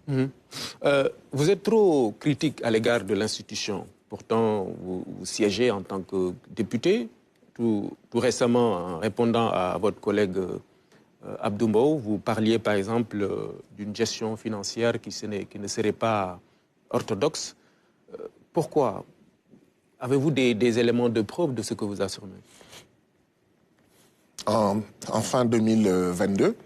Mhm. Vous êtes trop critique à l'égard de l'institution. Pourtant, vous siégez en tant que député. Tout récemment, en répondant à votre collègue Abdou Mbow, vous parliez par exemple d'une gestion financière qui ne serait pas orthodoxe. Pourquoi? Avez-vous des éléments de preuve de ce que vous affirmez? En fin 2022,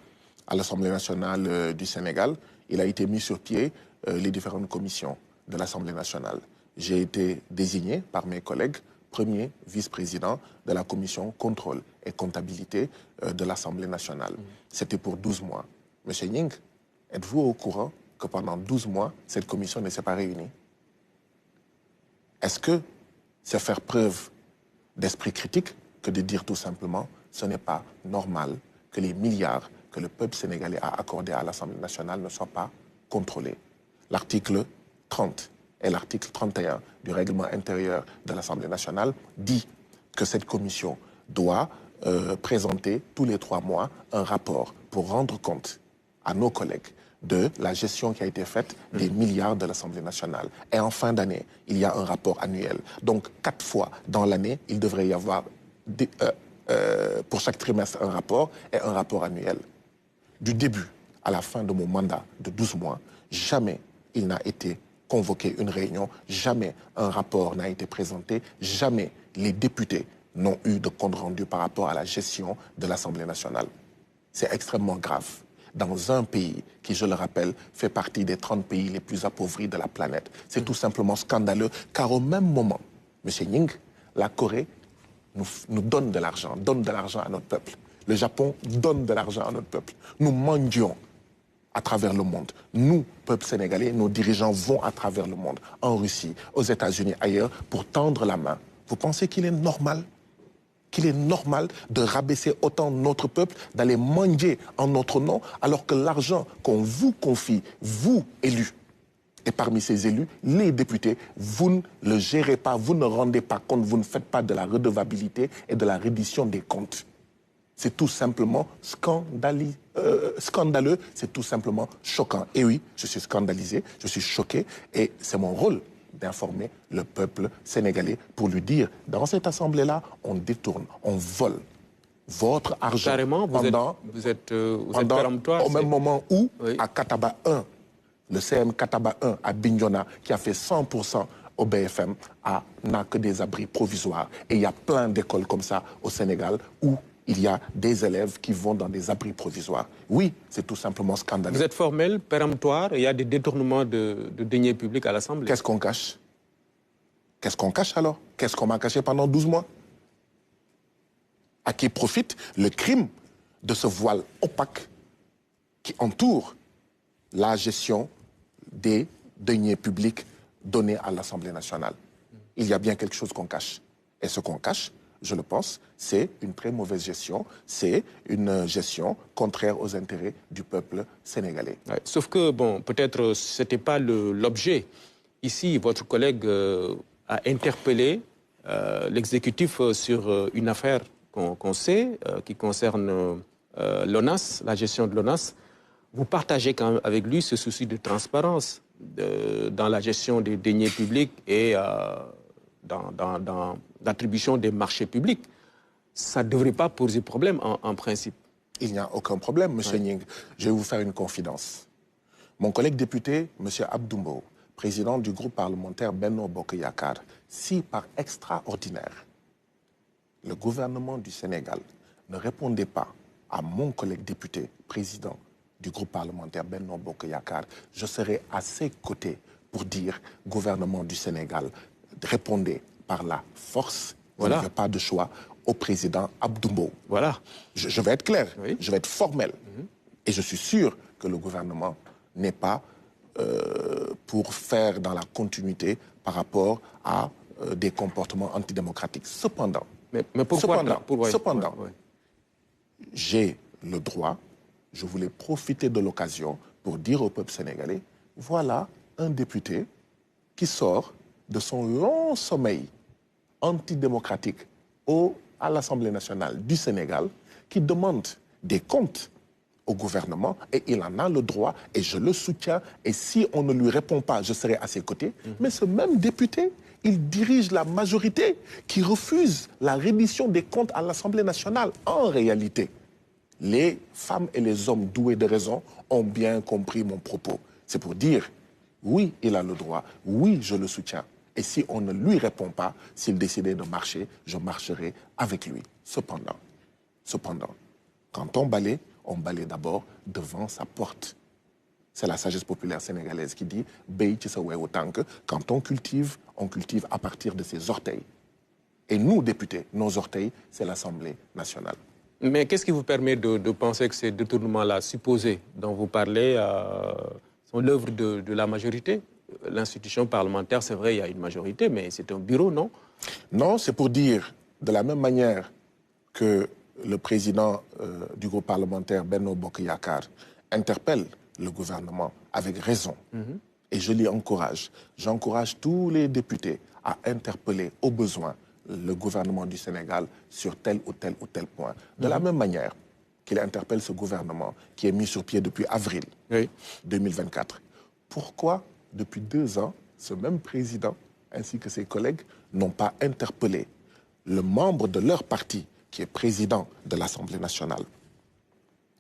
à l'Assemblée nationale du Sénégal, il a été mis sur pied les différentes commissions de l'Assemblée nationale. J'ai été désigné par mes collègues premier vice-président de la commission contrôle et comptabilité de l'Assemblée nationale. C'était pour 12 mois. Monsieur Nying, êtes-vous au courant que pendant 12 mois, cette commission ne s'est pas réunie? Est-ce que c'est faire preuve d'esprit critique que de dire tout simplement ce n'est pas normal que les milliards que le peuple sénégalais a accordés à l'Assemblée nationale ne soient pas contrôlés? L'article 30 et l'article 31 du règlement intérieur de l'Assemblée nationale dit que cette commission doit présenter tous les 3 mois un rapport pour rendre compte à nos collègues de la gestion qui a été faite des milliards de l'Assemblée nationale. Et en fin d'année, il y a un rapport annuel. Donc 4 fois dans l'année, il devrait y avoir pour chaque trimestre un rapport et un rapport annuel. Du début à la fin de mon mandat de 12 mois, jamais il n'a été convoqué une réunion, jamais un rapport n'a été présenté, jamais les députés n'ont eu de compte rendu par rapport à la gestion de l'Assemblée nationale. C'est extrêmement grave. Dans un pays qui, je le rappelle, fait partie des 30 pays les plus appauvris de la planète. C'est tout simplement scandaleux, car au même moment, M. Nying, la Corée nous donne de l'argent à notre peuple. Le Japon donne de l'argent à notre peuple. Nous mendions à travers le monde. Nous, peuple sénégalais, nos dirigeants vont à travers le monde, en Russie, aux États-Unis, ailleurs, pour tendre la main. Vous pensez qu'il est normal de rabaisser autant notre peuple, d'aller mendier en notre nom, alors que l'argent qu'on vous confie, vous, élus, et parmi ces élus, les députés, vous ne le gérez pas, vous ne rendez pas compte, vous ne faites pas de la redevabilité et de la reddition des comptes. C'est tout simplement scandaleux, c'est tout simplement choquant. Et oui, je suis scandalisé, je suis choqué, et c'est mon rôle d'informer le peuple sénégalais pour lui dire, dans cette assemblée-là, on détourne, on vole votre argent. Carrément, vous êtes péremptoire. Au même moment où, oui, à Kataba 1, le CM Kataba 1 à Bignona, qui a fait 100% au BFM, n'a que des abris provisoires. Et il y a plein d'écoles comme ça au Sénégal où il y a des élèves qui vont dans des abris provisoires. Oui, c'est tout simplement scandaleux. Vous êtes formel, péremptoire, et il y a des détournements de deniers publics à l'Assemblée. Qu'est-ce qu'on cache? Qu'est-ce qu'on cache alors? Qu'est-ce qu'on m'a caché pendant 12 mois? À qui profite le crime de ce voile opaque qui entoure la gestion des deniers publics donnés à l'Assemblée nationale? Il y a bien quelque chose qu'on cache. Et ce qu'on cache, je le pense, c'est une très mauvaise gestion, c'est une gestion contraire aux intérêts du peuple sénégalais. Ouais, sauf que, bon, peut-être ce n'était pas l'objet. Ici, votre collègue a interpellé l'exécutif sur une affaire qu'on sait, qui concerne l'ONAS, la gestion de l'ONAS. Vous partagez quand même avec lui ce souci de transparence dans la gestion des deniers publics et dans l'attribution des marchés publics. Ça ne devrait pas poser problème en principe. Il n'y a aucun problème, M. Nying. Je vais vous faire une confidence. Mon collègue député, M. Abdou Mbow, président du groupe parlementaire Benno Bokk Yakaar, si par extraordinaire, le gouvernement du Sénégal ne répondait pas à mon collègue député, président du groupe parlementaire Benno Bokk Yakaar, je serais à ses côtés pour dire, gouvernement du Sénégal, répondez par la force, voilà. Il n'y a pas de choix, au président Abdou Mbow. Voilà. Je vais être clair, oui, je vais être formel. Et je suis sûr que le gouvernement n'est pas pour faire dans la continuité par rapport à des comportements antidémocratiques. Cependant, j'ai le droit, je voulais profiter de l'occasion pour dire au peuple sénégalais, voilà un député qui sort de son long sommeil antidémocratique à l'Assemblée nationale du Sénégal, qui demande des comptes au gouvernement et il en a le droit et je le soutiens. Et si on ne lui répond pas, je serai à ses côtés. Mais ce même député, il dirige la majorité qui refuse la reddition des comptes à l'Assemblée nationale. En réalité, les femmes et les hommes doués de raison ont bien compris mon propos. C'est pour dire, oui, il a le droit, oui, je le soutiens. Et si on ne lui répond pas, s'il décidait de marcher, je marcherai avec lui. Cependant, quand on balaye d'abord devant sa porte. C'est la sagesse populaire sénégalaise qui dit « Béy ci sa weewu tànk ». Quand on cultive à partir de ses orteils. Et nous, députés, nos orteils, c'est l'Assemblée nationale. Mais qu'est-ce qui vous permet de penser que ces détournements-là supposés dont vous parlez sont l'œuvre de la majorité? L'institution parlementaire, c'est vrai, il y a une majorité, mais c'est un bureau, non? Non, c'est pour dire, de la même manière que le président du groupe parlementaire, Benno Bokk Yakaar, interpelle le gouvernement avec raison. Et je l'y encourage. J'encourage tous les députés à interpeller au besoin le gouvernement du Sénégal sur tel ou tel point. De la même manière qu'il interpelle ce gouvernement qui est mis sur pied depuis avril 2024. Pourquoi, depuis 2 ans, ce même président ainsi que ses collègues n'ont pas interpellé le membre de leur parti qui est président de l'Assemblée nationale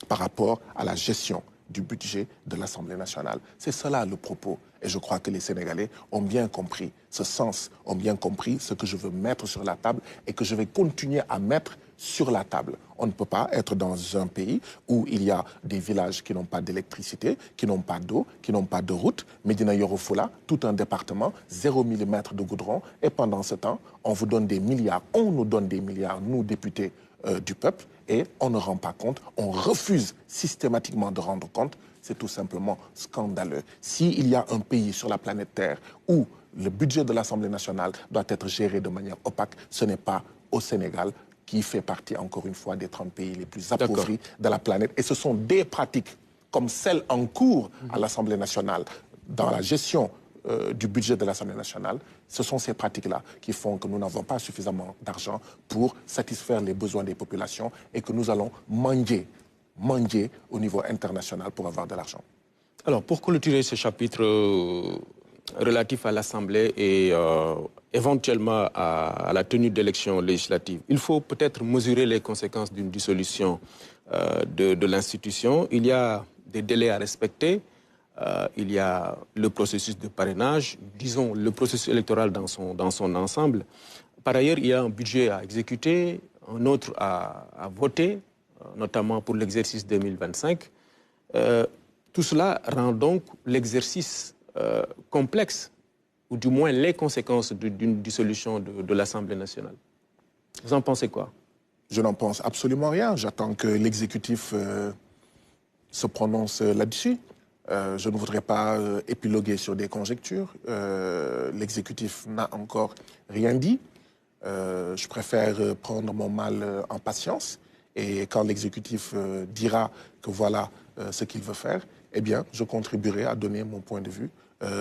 par rapport à la gestion du budget de l'Assemblée nationale? C'est cela le propos. Et je crois que les Sénégalais ont bien compris ce sens, ont bien compris ce que je veux mettre sur la table et que je vais continuer à mettre sur la table. On ne peut pas être dans un pays où il y a des villages qui n'ont pas d'électricité, qui n'ont pas d'eau, qui n'ont pas de route. Médina Yoro Foulah, tout un département, 0 mm de goudron. Et pendant ce temps, on vous donne des milliards, on nous donne des milliards, nous députés du peuple, et on ne rend pas compte, on refuse systématiquement de rendre compte. C'est tout simplement scandaleux. S'il y a un pays sur la planète Terre où le budget de l'Assemblée nationale doit être géré de manière opaque, ce n'est pas au Sénégal, qui fait partie, encore une fois, des 30 pays les plus appauvris de la planète. Et ce sont des pratiques comme celles en cours à l'Assemblée nationale, dans la gestion du budget de l'Assemblée nationale. Ce sont ces pratiques-là qui font que nous n'avons pas suffisamment d'argent pour satisfaire les besoins des populations et que nous allons mendier au niveau international pour avoir de l'argent. Alors, pour clôturer ce chapitre relatif à l'Assemblée et éventuellement à la tenue d'élections législatives, il faut peut-être mesurer les conséquences d'une dissolution de l'institution. Il y a des délais à respecter. Il y a le processus de parrainage, disons le processus électoral dans son ensemble. Par ailleurs, il y a un budget à exécuter, un autre à voter, notamment pour l'exercice 2025. Tout cela rend donc l'exercice complexe, ou du moins les conséquences d'une dissolution de l'Assemblée nationale. Vous en pensez quoi? Je n'en pense absolument rien. J'attends que l'exécutif se prononce là-dessus. Je ne voudrais pas épiloguer sur des conjectures. L'exécutif n'a encore rien dit. Je préfère prendre mon mal en patience. Et quand l'exécutif dira que voilà ce qu'il veut faire, eh bien, je contribuerai à donner mon point de vue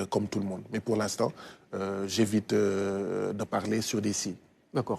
comme tout le monde. Mais pour l'instant, j'évite de parler sur des si. D'accord.